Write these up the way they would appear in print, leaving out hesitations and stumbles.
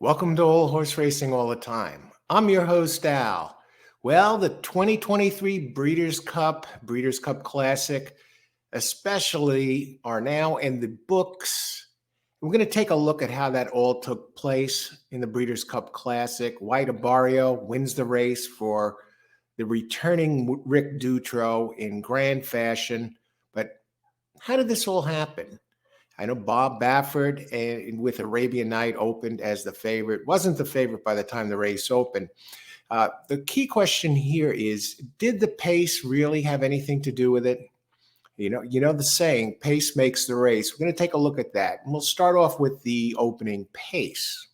Welcome to Old Horse Racing All the Time. I'm your host, Al. Well, the 2023 Breeders' Cup Classic, especially, are now in the books. We're going to take a look at how that all took place in the Breeders' Cup Classic. White Abarrio wins the race for the returning Rick Dutrow in grand fashion. But how did this all happen? I know Bob Baffert and with Arabian Night opened as the favorite. Wasn't the favorite by the time the race opened. The key question here is, did the pace really have anything to do with it? You know the saying, pace makes the race. We're going to take a look at that. And we'll start off with the opening pace.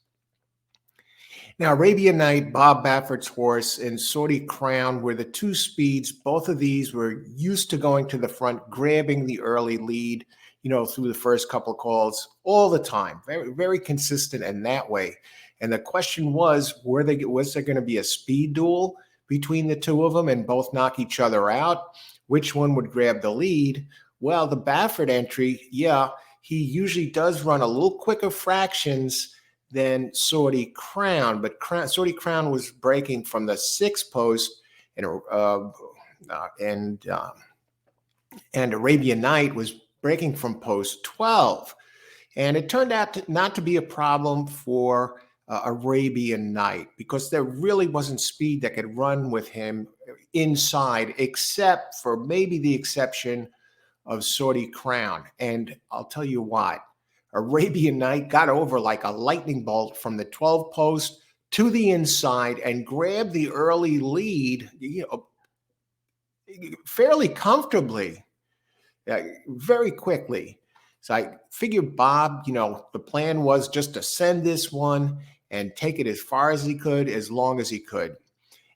Now, Arabian Night, Bob Baffert's horse, and Saudi Crown were the two speeds. Both of these were used to going to the front, grabbing the early lead, through the first couple of calls all the time. Very, very consistent in that way. And the question was there going to be a speed duel between the two of them and both knock each other out? Which one would grab the lead? Well, the Baffert entry, he usually does run a little quicker fractions than Saudi Crown, but Saudi Crown was breaking from the sixth post, and Arabian Night was breaking from post 12. And it turned out not to be a problem for Arabian Night, because there really wasn't speed that could run with him inside, except for maybe the exception of Saudi Crown. And I'll tell you what, Arabian Night got over like a lightning bolt from the 12 post to the inside and grabbed the early lead, fairly comfortably, very quickly. So I figured Bob, the plan was just to send this one and take it as far as he could, as long as he could.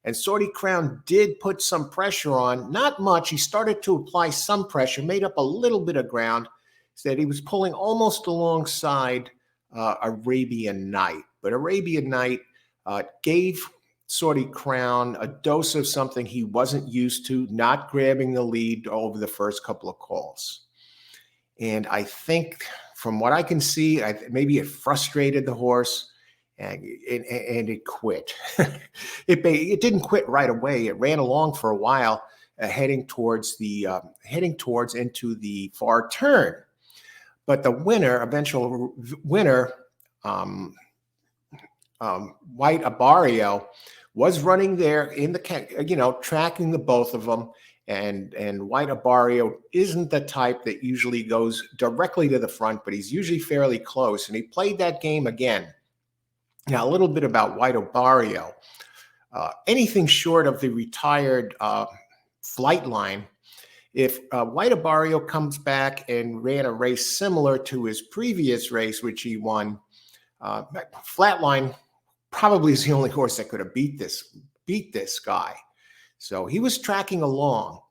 And Saudi Crown did put some pressure on, not much. He started to apply some pressure, made up a little bit of ground, said he was pulling almost alongside Arabian Night. But Arabian Night gave Saudi Crown a dose of something he wasn't used to, not grabbing the lead over the first couple of calls. And I think from what I can see, maybe it frustrated the horse and it quit. It didn't quit right away. It ran along for a while, heading towards into the far turn. But the eventual winner, White Abarrio, was running there in the, tracking the both of them. And White Abarrio isn't the type that usually goes directly to the front, but he's usually fairly close. And he played that game again. Now, a little bit about White Abarrio. Anything short of the retired flight line, if White Abarrio comes back and ran a race similar to his previous race, which he won, Flatline probably is the only horse that could have beat this guy. So he was tracking along,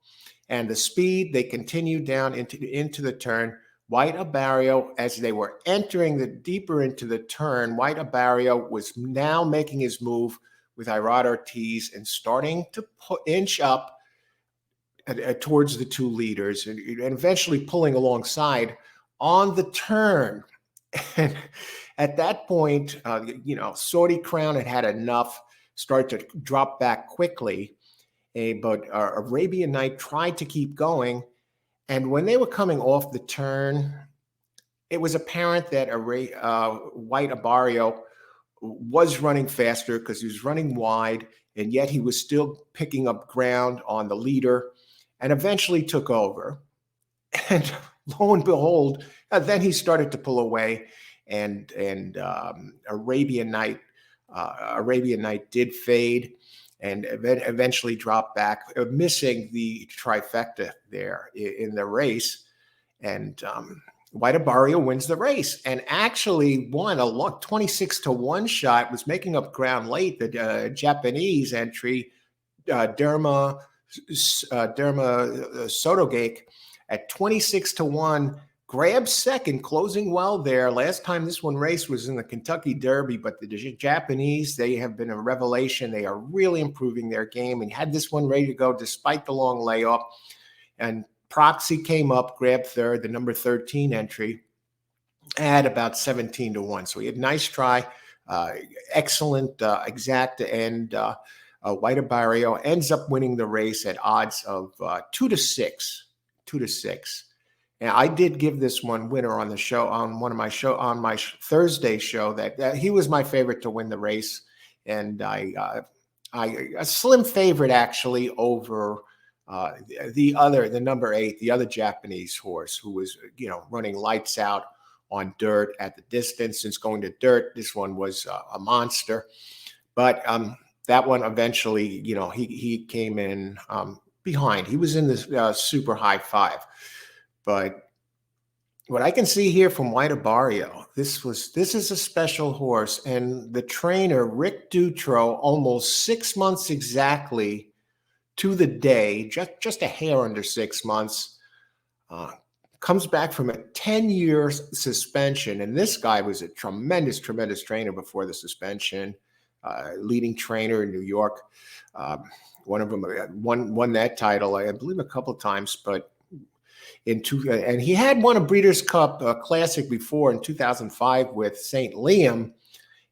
and the speed, they continued down into the turn. White Abarrio, as they were entering deeper into the turn, White Abarrio was now making his move with Irad Ortiz and starting to inch up towards the two leaders, and eventually pulling alongside on the turn. And at that point, Saudi Crown had enough, started to drop back quickly. But Arabian Night tried to keep going. And when they were coming off the turn, it was apparent that White Abarrio was running faster because he was running wide, and yet he was still picking up ground on the leader and eventually took over. And lo and behold, then he started to pull away, and Arabian Night did fade and eventually dropped back, missing the trifecta there in the race. And White Abarrio wins the race and actually won a 26-1 shot, was making up ground late. The Japanese entry, Derma Sotogake, at 26-1, grabbed second, closing well there. Last time this one race was in the Kentucky Derby, but the Japanese, they have been a revelation. They are really improving their game and had this one ready to go despite the long layoff. And Proxy came up, grabbed third, the number 13 entry, at about 17-1. So he had a nice try. uh, excellent exact, and White Abarrio ends up winning the race at odds of 2-6, 2-6. And I did give this one winner on the show, on one of my show, on my Thursday show, that he was my favorite to win the race, and I a slim favorite actually over the number 8, the other Japanese horse, who was running lights out on dirt at the distance. Since going to dirt, this one was a monster. But that one eventually, he came in behind. He was in this super high 5. But what I can see here from White Abarrio, this is a special horse, and the trainer Rick Dutrow, almost 6 months exactly to the day, just a hair under 6 months, comes back from a 10-year suspension. And this guy was a tremendous trainer before the suspension, leading trainer in New York. One of them won that title, I believe, a couple of times, but and he had won a Breeders' Cup Classic before in 2005 with St. Liam,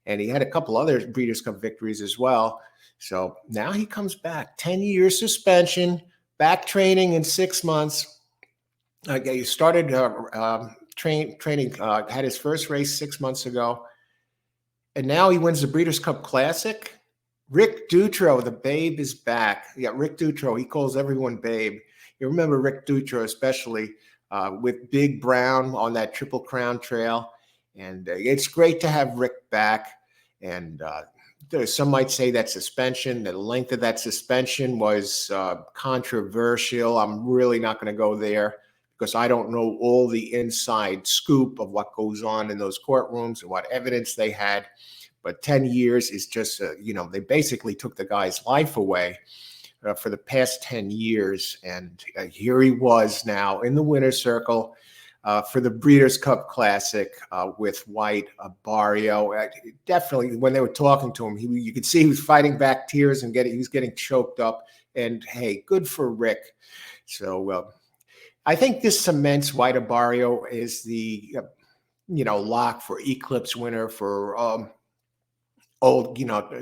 and he had a couple other Breeders' Cup victories as well. So now he comes back, 10-year suspension, back training in 6 months. He started training, had his first race 6 months ago, and now he wins the Breeders' Cup Classic. Rick Dutrow, the babe, is back. Yeah, Rick Dutrow, he calls everyone babe. You remember Rick Dutrow, especially with Big Brown on that Triple Crown Trail. And it's great to have Rick back. And some might say that suspension, the length of that suspension was controversial. I'm really not going to go there because I don't know all the inside scoop of what goes on in those courtrooms and what evidence they had. But 10 years is just, they basically took the guy's life away for the past 10 years. And here he was now in the winner's circle for the Breeders' Cup Classic with White Abarrio. Definitely, when they were talking to him, you could see he was fighting back tears and he was getting choked up. And hey, good for Rick. So I think this cements White Abarrio is the lock for Eclipse winner for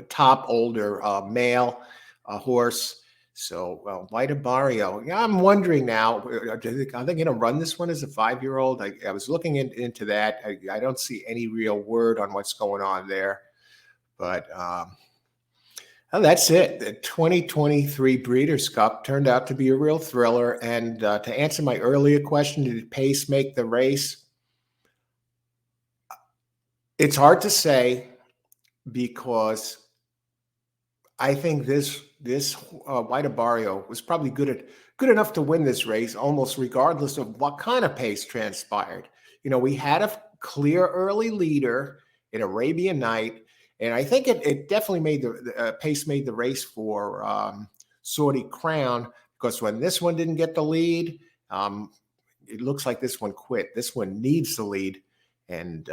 top older male horse. So White Abarrio, yeah, I'm wondering now, are they going to run this one as a 5-year-old? I was looking into that. I don't see any real word on what's going on there. But well, that's it. The 2023 Breeders' Cup turned out to be a real thriller. And to answer my earlier question, did pace make the race? It's hard to say, because I think this White Abarrio was probably good enough to win this race, almost regardless of what kind of pace transpired. We had a clear early leader in Arabian Night, and I think it definitely made the pace made the race for Saudi Crown, because when this one didn't get the lead, it looks like this one quit. This one needs the lead, and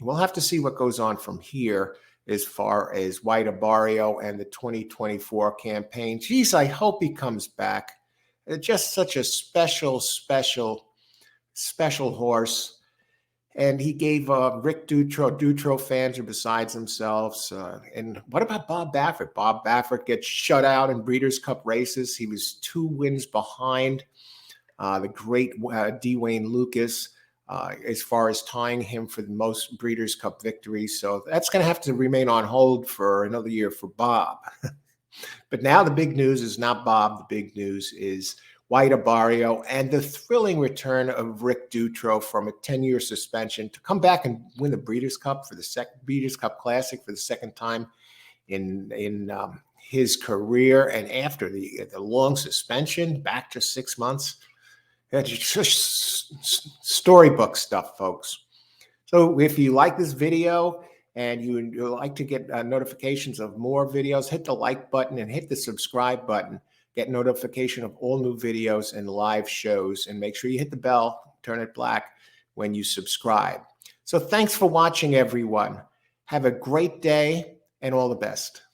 we'll have to see what goes on from here as far as White Abarrio and the 2024 campaign. Geez, I hope he comes back. Just such a special horse. And he gave Rick Dutrow fans are besides themselves. And what about Bob Baffert? Bob Baffert gets shut out in Breeders' Cup races. He was 2 wins behind the great D. Wayne Lucas, as far as tying him for the most Breeders' Cup victories. So that's going to have to remain on hold for another year for Bob. But now the big news is not Bob. The big news is White Abarrio and the thrilling return of Rick Dutrow from a 10-year suspension to come back and win the Breeders' Cup for the Breeders' Cup Classic for the second time in his career. And after the long suspension, back just 6 months. It's just storybook stuff, folks. So if you like this video and you like to get notifications of more videos, hit the like button and hit the subscribe button. Get notification of all new videos and live shows. And make sure you hit the bell, turn it black when you subscribe. So thanks for watching, everyone. Have a great day and all the best.